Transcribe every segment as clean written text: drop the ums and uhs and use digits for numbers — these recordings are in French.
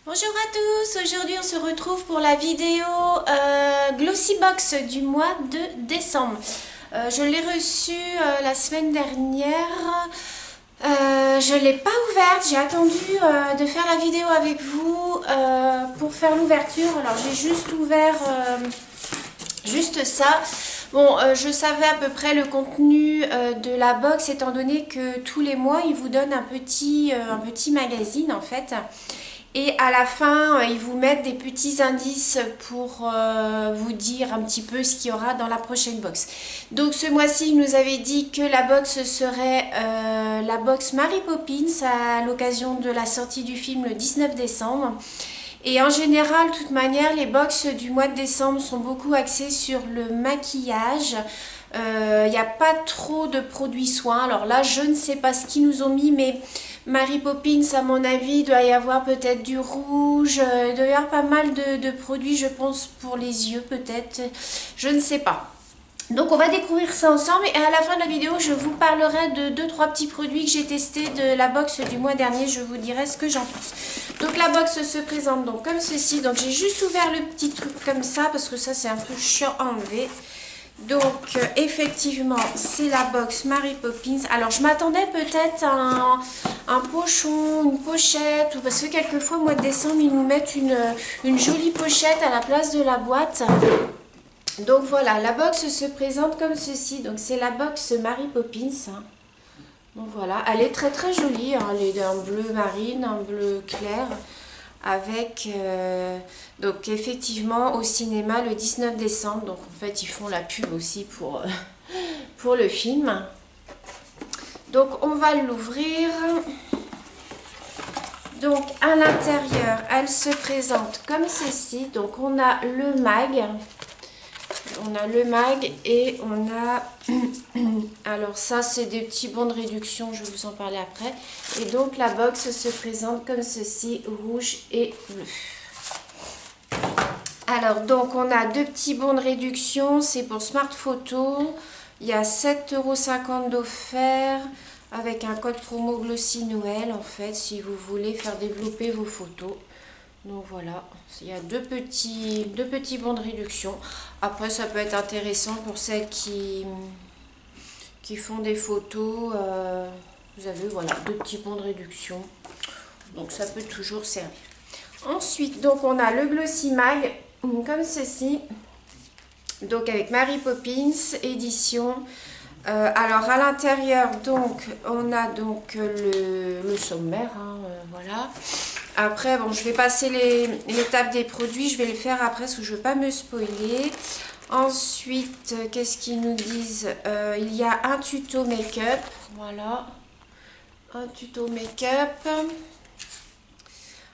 Bonjour à tous, aujourd'hui on se retrouve pour la vidéo Glossy Box du mois de décembre. Je l'ai reçue la semaine dernière, je ne l'ai pas ouverte, j'ai attendu de faire la vidéo avec vous pour faire l'ouverture. Alors j'ai juste ouvert juste ça. Bon, je savais à peu près le contenu de la box étant donné que tous les mois ils vous donnent un petit magazine en fait. Et à la fin, ils vous mettent des petits indices pour vous dire un petit peu ce qu'il y aura dans la prochaine box. Donc ce mois-ci, il nous avait dit que la box serait la box Mary Poppins à l'occasion de la sortie du film le 19 décembre. Et en général, de toute manière, les box du mois de décembre sont beaucoup axées sur le maquillage. Il n'y a pas trop de produits soins. Alors là, je ne sais pas ce qu'ils nous ont mis, mais Mary Poppins, à mon avis, il doit y avoir peut-être du rouge. Il doit y avoir pas mal de produits, je pense, pour les yeux peut-être. Je ne sais pas. Donc on va découvrir ça ensemble et à la fin de la vidéo je vous parlerai de 2-3 petits produits que j'ai testés de la box du mois dernier. Je vous dirai ce que j'en pense. Donc la box se présente donc comme ceci. Donc j'ai juste ouvert le petit truc comme ça parce que ça c'est un peu chiant à enlever. Donc effectivement c'est la box Mary Poppins. Alors je m'attendais peut-être à un pochon, une pochette, parce que quelquefois au mois de décembre ils nous mettent une jolie pochette à la place de la boîte. Donc voilà, la box se présente comme ceci. Donc c'est la box Mary Poppins. Donc voilà, elle est très très jolie. Elle est d'un bleu marine, un bleu clair. Avec, donc effectivement au cinéma le 19 décembre. Donc en fait ils font la pub aussi pour le film. Donc on va l'ouvrir. Donc à l'intérieur elle se présente comme ceci. Donc on a le mag. On a le mag et on a, alors ça c'est des petits bons de réduction, je vais vous en parler après. Et donc la box se présente comme ceci, rouge et bleu. Alors donc on a deux petits bons de réduction, c'est pour Smart Photo. Il y a 7,50 € d'offert avec un code promo Glossy Noël en fait si vous voulez faire développer vos photos. Donc voilà, il y a deux petits bons de réduction. Après, ça peut être intéressant pour celles qui font des photos. Vous avez, voilà, deux petits bons de réduction. Donc ça peut toujours servir. Ensuite, donc on a le Glossy Mag, comme ceci. Donc avec Mary Poppins, édition. Alors à l'intérieur, donc, on a donc le sommaire, hein, voilà. Après, bon, je vais passer l'étape des produits. Je vais le faire après parce que je ne veux pas me spoiler. Ensuite, qu'est-ce qu'ils nous disent? Il y a un tuto make-up. Voilà. Un tuto make-up.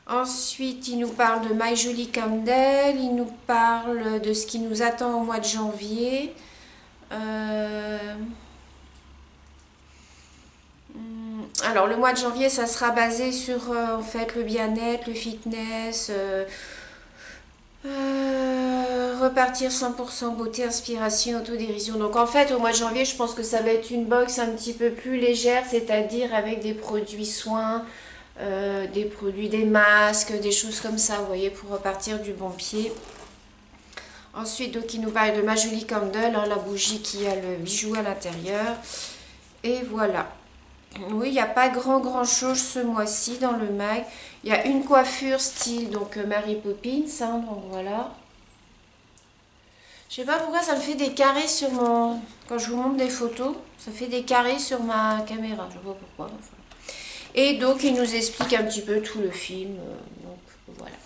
Ensuite, il nous parle de My Jolie Candle. Il nous parle de ce qui nous attend au mois de janvier. Alors le mois de janvier ça sera basé sur en fait le bien-être, le fitness, repartir 100% beauté, inspiration, autodérision. Donc en fait au mois de janvier je pense que ça va être une box un petit peu plus légère, c'est-à-dire avec des produits soins, des produits, des masques, des choses comme ça, vous voyez, pour repartir du bon pied. Ensuite donc il nous parle de Ma Jolie Candle, hein, la bougie qui a le bijou à l'intérieur. Et voilà. Oui, il n'y a pas grand chose ce mois-ci dans le mag. Il y a une coiffure style donc Mary Poppins, hein, donc voilà. Je sais pas pourquoi ça me fait des carrés sur mon... Quand je vous montre des photos, ça fait des carrés sur ma caméra. Je sais pas pourquoi. Enfin. Et donc il nous explique un petit peu tout le film. Donc voilà.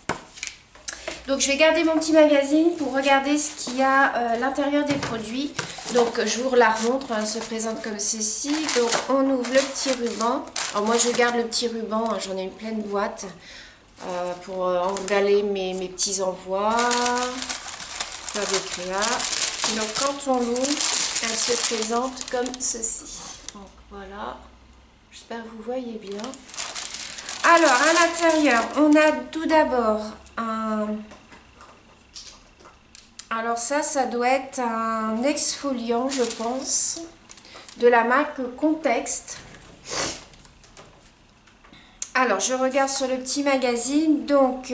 Donc je vais garder mon petit magazine pour regarder ce qu'il y a à l'intérieur des produits. Donc je vous la remontre, elle se présente comme ceci. Donc on ouvre le petit ruban. Alors moi je garde le petit ruban, hein, j'en ai une pleine boîte pour emballer mes petits envois, faire des créas. Donc quand on l'ouvre, elle se présente comme ceci. Donc voilà, j'espère que vous voyez bien. Alors à l'intérieur, on a tout d'abord un... Alors ça doit être un exfoliant, je pense, de la marque Contexte. Alors, je regarde sur le petit magazine. Donc,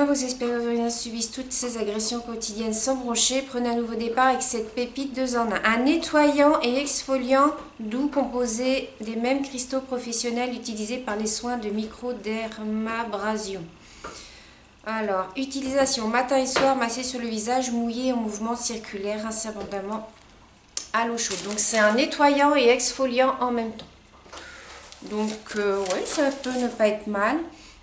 vos expériences subissent toutes ces agressions quotidiennes sans broncher. Prenez un nouveau départ avec cette pépite 2 en 1. Un nettoyant et exfoliant doux composé des mêmes cristaux professionnels utilisés par les soins de microdermabrasion. Alors, utilisation matin et soir, massé sur le visage, mouillé en mouvement circulaire, rincer abondamment à l'eau chaude. Donc, c'est un nettoyant et exfoliant en même temps. Donc, ouais, ça peut ne pas être mal.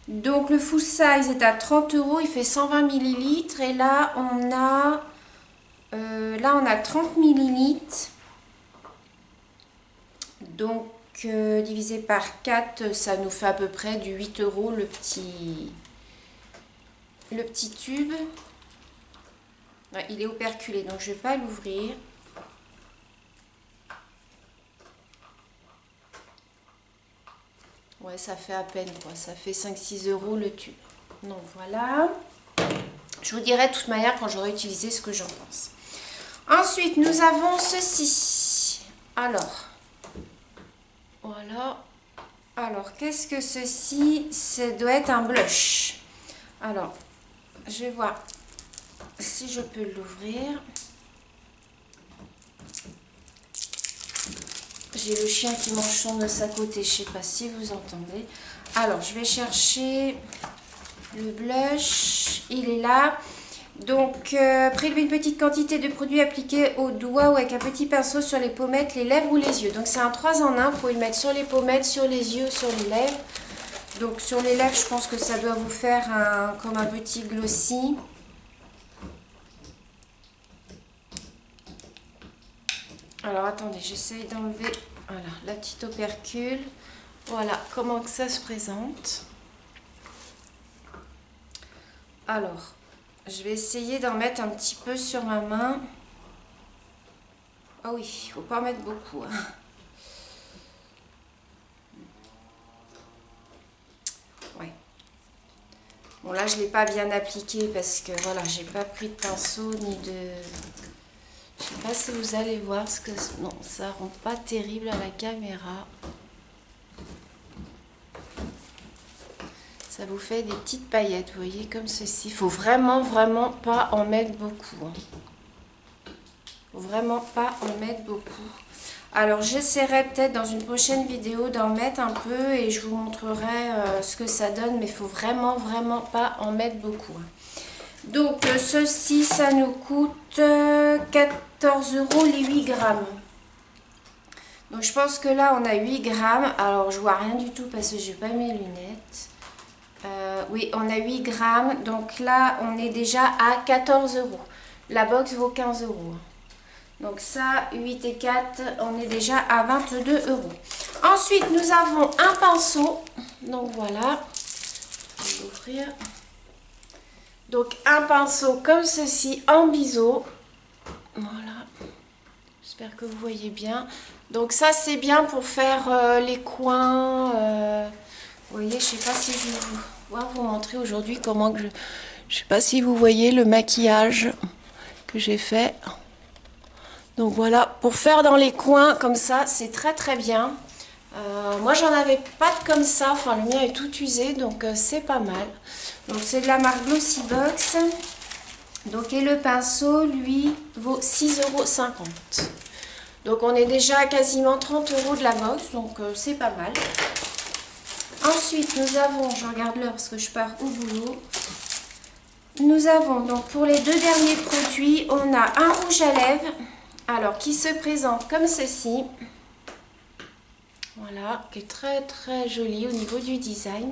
Donc, le full size est à 30 €, il fait 120 millilitres. Et là, on a 30 millilitres. Donc, divisé par 4, ça nous fait à peu près du 8 € le petit tube. Ouais, il est operculé, donc je ne vais pas l'ouvrir. Ouais, ça fait à peine quoi, ça fait 5-6 € le tube. Donc voilà. Je vous dirai de toute manière quand j'aurai utilisé ce que j'en pense. Ensuite, nous avons ceci. Alors, voilà. Alors, qu'est-ce que ceci? Ça doit être un blush. Alors, je vais voir si je peux l'ouvrir. J'ai le chien qui mange son os à côté, je ne sais pas si vous entendez. Alors, je vais chercher le blush. Il est là. Donc, prélever une petite quantité de produit appliqué au doigt ou avec un petit pinceau sur les pommettes, les lèvres ou les yeux. Donc, c'est un 3 en 1. Vous pouvez le mettre sur les pommettes, sur les yeux, sur les lèvres. Donc, sur les lèvres, je pense que ça doit vous faire comme un petit glossy. Alors, attendez, j'essaye d'enlever la petite opercule. Voilà, comment que ça se présente. Alors, je vais essayer d'en mettre un petit peu sur ma main. Ah oui, il ne faut pas en mettre beaucoup. Ouais. Bon, là, je ne l'ai pas bien appliqué parce que, voilà, j'ai pas pris de pinceau ni de... Je ne sais pas si vous allez voir ce que... Non, ça rend pas terrible à la caméra. Ça vous fait des petites paillettes, vous voyez, comme ceci. Il faut vraiment, vraiment pas en mettre beaucoup. Faut vraiment pas en mettre beaucoup. Alors, j'essaierai peut-être dans une prochaine vidéo d'en mettre un peu et je vous montrerai ce que ça donne. Mais il faut vraiment, vraiment pas en mettre beaucoup. Donc, ceci, ça nous coûte 14 € les 8 grammes. Donc, je pense que là, on a 8 grammes. Alors, je vois rien du tout parce que j'ai pas mes lunettes. Oui, on a 8 grammes. Donc là, on est déjà à 14 €. La box vaut 15 €. Donc ça, 8 et 4, on est déjà à 22 €. Ensuite, nous avons un pinceau. Donc voilà. Je vais l'ouvrir. Donc un pinceau comme ceci en biseau. Voilà. J'espère que vous voyez bien. Donc ça, c'est bien pour faire les coins. Vous voyez, je ne sais pas si je vais vous montrer aujourd'hui comment que je... Je sais pas si vous voyez le maquillage que j'ai fait. Donc voilà, pour faire dans les coins comme ça, c'est très très bien. Moi, j'en avais pas de comme ça. Enfin, le mien est tout usé, donc c'est pas mal. Donc c'est de la marque Glossybox. Donc et le pinceau, lui, vaut 6,50 €. Donc on est déjà à quasiment 30 € de la box, donc c'est pas mal. Ensuite, nous avons, je regarde l'heure parce que je pars au boulot. Nous avons donc pour les 2 derniers produits, on a un rouge à lèvres, alors qui se présente comme ceci. Voilà, qui est très très joli au niveau du design.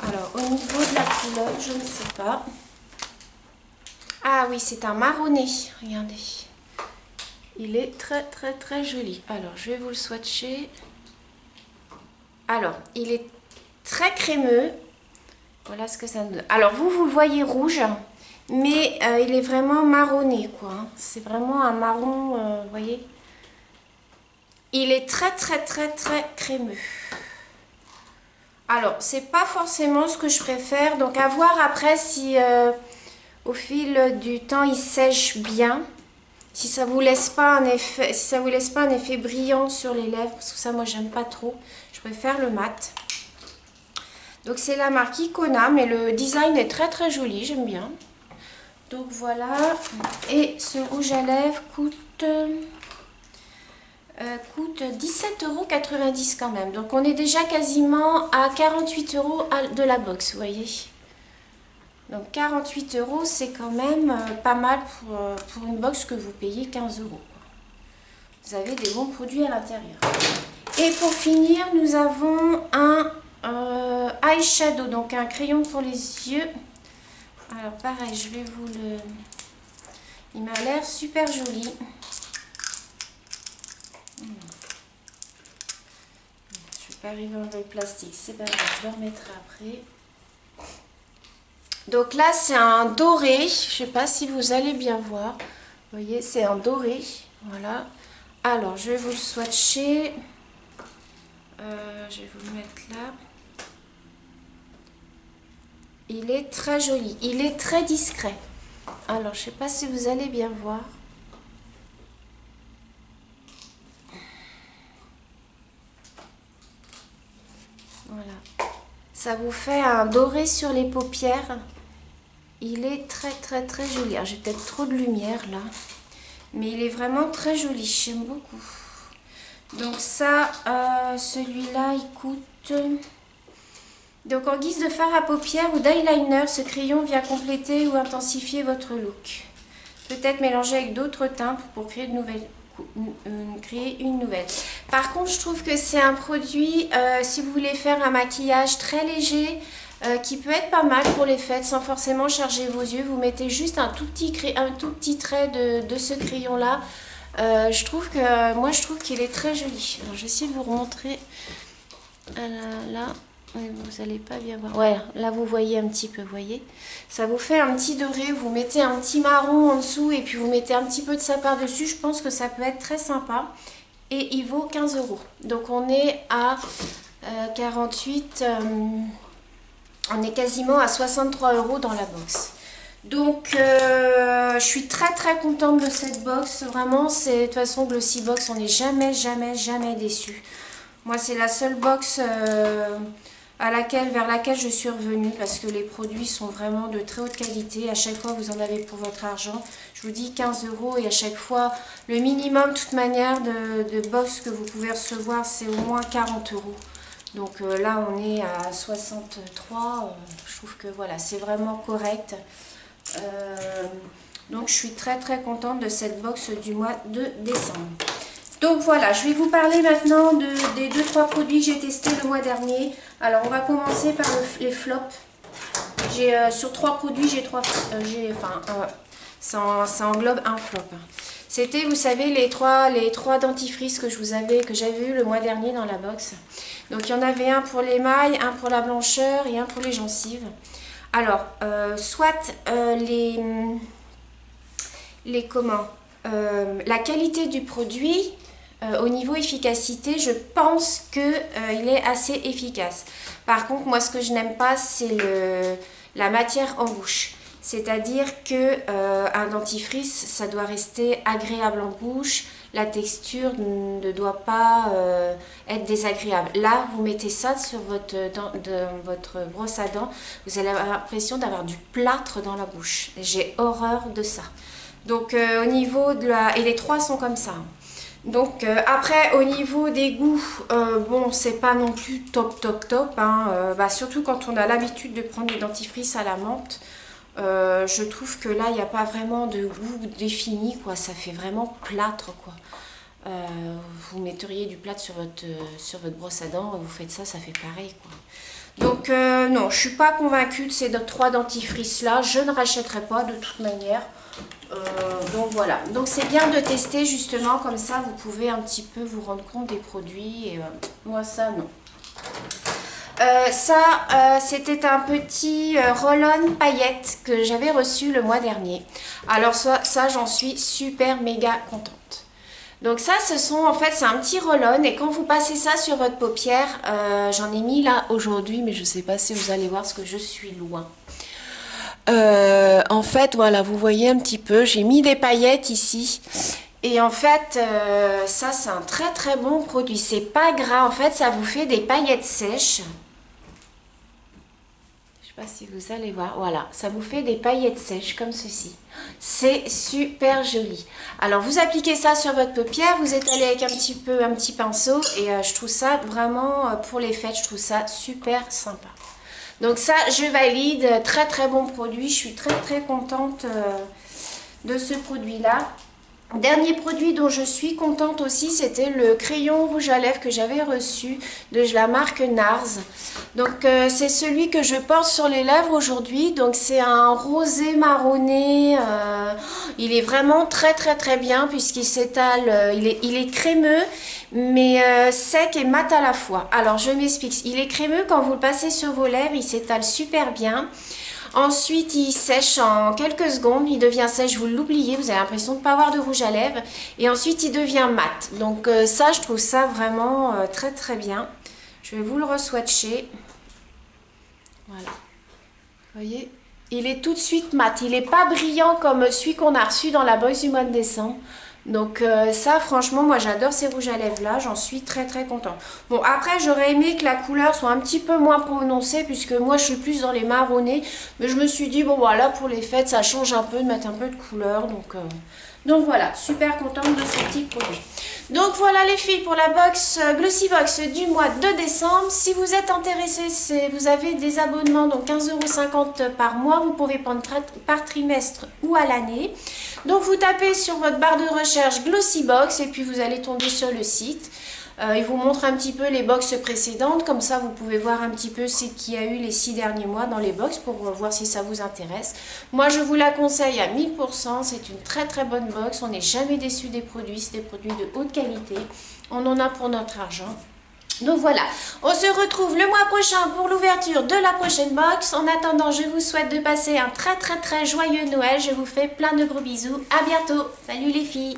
Alors, au niveau de la couleur, je ne sais pas. Ah oui, c'est un marronné, regardez. Il est très très très joli. Alors, je vais vous le swatcher. Alors, il est très crémeux. Voilà ce que ça nous donne. Alors, vous le voyez rouge, mais il est vraiment marronné, quoi. C'est vraiment un marron, vous voyez. Il est très, très, très, très crémeux. Alors, c'est pas forcément ce que je préfère. Donc, à voir après si au fil du temps, il sèche bien. Si ça vous laisse pas un effet, si ça vous laisse pas un effet brillant sur les lèvres, parce que ça moi j'aime pas trop, je préfère le mat. Donc c'est la marque Icona, mais le design est très très joli, j'aime bien. Donc voilà, et ce rouge à lèvres coûte 17,90 € quand même. Donc on est déjà quasiment à 48 € de la box, vous voyez. Donc 48 €, c'est quand même pas mal pour une box que vous payez 15 €. Vous avez des bons produits à l'intérieur. Et pour finir, nous avons un eyeshadow, donc un crayon pour les yeux. Alors pareil, je vais vous le... Il m'a l'air super joli. Je vais pas arriver à enlever le plastique, c'est pas grave, je le remettrai après. Donc là, c'est un doré. Je sais pas si vous allez bien voir. Vous voyez, c'est un doré. Voilà. Alors, je vais vous le swatcher. Je vais vous le mettre là. Il est très joli. Il est très discret. Alors, je sais pas si vous allez bien voir. Voilà. Ça vous fait un doré sur les paupières. Il est très très très joli. J'ai peut-être trop de lumière là. Mais il est vraiment très joli. J'aime beaucoup. Donc ça, celui-là, il coûte... Donc en guise de fard à paupières ou d'eyeliner, ce crayon vient compléter ou intensifier votre look. Peut-être mélanger avec d'autres teintes pour créer une nouvelle. Par contre, je trouve que c'est un produit, si vous voulez faire un maquillage très léger, qui peut être pas mal pour les fêtes sans forcément charger vos yeux. Vous mettez juste un tout petit trait de ce crayon-là. Moi, je trouve qu'il est très joli. Alors, je vais essayer de vous remontrer. Là. Vous n'allez pas bien voir. Ouais, là vous voyez un petit peu, vous voyez. Ça vous fait un petit doré, vous mettez un petit marron en dessous et puis vous mettez un petit peu de ça par-dessus. Je pense que ça peut être très sympa. Et il vaut 15 €. Donc on est à 48, on est quasiment à 63 € dans la box. Donc je suis très très contente de cette box. Vraiment, c'est de toute façon Glossybox, on n'est jamais déçu. Moi c'est la seule box... vers laquelle je suis revenue parce que les produits sont vraiment de très haute qualité. À chaque fois, vous en avez pour votre argent. Je vous dis 15 € et à chaque fois, le minimum, de toute manière, de box que vous pouvez recevoir, c'est au moins 40 €. Donc là, on est à 63. Je trouve que voilà, c'est vraiment correct. Donc, je suis très très contente de cette box du mois de décembre. Donc voilà, je vais vous parler maintenant des 2-3 produits que j'ai testés le mois dernier. Alors on va commencer par les flops. Sur 3 produits, ça englobe un flop. C'était, vous savez, les trois dentifrices que j'avais eu le mois dernier dans la box. Donc il y en avait un pour l'émail, un pour la blancheur et un pour les gencives. Alors, la qualité du produit... au niveau efficacité, je pense qu'il est assez efficace. Par contre, moi, ce que je n'aime pas, c'est la matière en bouche. C'est-à-dire qu'un dentifrice, ça doit rester agréable en bouche. La texture ne doit pas être désagréable. Là, vous mettez ça sur votre brosse à dents. Vous allez avoir l'impression d'avoir du plâtre dans la bouche. J'ai horreur de ça. Donc, au niveau de la... Et les trois sont comme ça. Donc après au niveau des goûts, bon c'est pas non plus top hein, surtout quand on a l'habitude de prendre des dentifrices à la menthe, je trouve que là il n'y a pas vraiment de goût défini quoi, ça fait vraiment plâtre quoi. Vous metteriez du plâtre sur votre brosse à dents, vous faites ça, ça fait pareil quoi. Donc non, je suis pas convaincue de ces 3 dentifrices là, je ne rachèterai pas de toute manière. Donc voilà, donc c'est bien de tester justement, comme ça vous pouvez un petit peu vous rendre compte des produits et moi ça non. C'était un petit roll-on paillettes que j'avais reçu le mois dernier. Alors ça j'en suis super méga contente. Donc ça c'est un petit roll-on et quand vous passez ça sur votre paupière, j'en ai mis là aujourd'hui mais je sais pas si vous allez voir parce que je suis loin. En fait, voilà, vous voyez un petit peu, j'ai mis des paillettes ici. Et en fait, ça c'est un très très bon produit. C'est pas gras, en fait, ça vous fait des paillettes sèches. Je sais pas si vous allez voir, voilà, ça vous fait des paillettes sèches comme ceci. C'est super joli. Alors vous appliquez ça sur votre paupière, vous étalez avec un petit pinceau et je trouve ça vraiment pour les fêtes, je trouve ça super sympa. Donc ça, je valide, très très bon produit, je suis très très contente de ce produit-là. Dernier produit dont je suis contente aussi, c'était le crayon rouge à lèvres que j'avais reçu de la marque NARS. Donc c'est celui que je porte sur les lèvres aujourd'hui. Donc c'est un rosé marronné. Il est vraiment très très très bien puisqu'il s'étale. Il est crémeux mais sec et mat à la fois. Alors je m'explique. Il est crémeux quand vous le passez sur vos lèvres. Il s'étale super bien. Ensuite, il sèche en quelques secondes, il devient sèche, vous l'oubliez, vous avez l'impression de ne pas avoir de rouge à lèvres. Et ensuite, il devient mat. Donc ça, je trouve ça vraiment très très bien. Je vais vous le re-swatcher. Voilà. Vous voyez, il est tout de suite mat. Il n'est pas brillant comme celui qu'on a reçu dans la box du mois de décembre. Donc ça, franchement, moi j'adore ces rouges à lèvres là, j'en suis très très contente. Bon, après j'aurais aimé que la couleur soit un petit peu moins prononcée puisque moi je suis plus dans les marronnés. Mais je me suis dit, bon voilà, pour les fêtes ça change un peu de mettre un peu de couleur. Donc voilà, super contente de ce petit produit. Donc voilà les filles pour la box Glossy Box du mois de décembre. Si vous êtes intéressés, vous avez des abonnements, donc 15,50 € par mois. Vous pouvez prendre par trimestre ou à l'année. Donc vous tapez sur votre barre de recherche Glossy Box et puis vous allez tomber sur le site. Il vous montre un petit peu les box précédentes, comme ça vous pouvez voir un petit peu ce qu'il y a eu les 6 derniers mois dans les box pour voir si ça vous intéresse. Moi je vous la conseille à 1000%, c'est une très très bonne box, on n'est jamais déçu des produits, c'est des produits de haute qualité, on en a pour notre argent. Donc voilà, on se retrouve le mois prochain pour l'ouverture de la prochaine box. En attendant, je vous souhaite de passer un très très très joyeux Noël, je vous fais plein de gros bisous, à bientôt, salut les filles.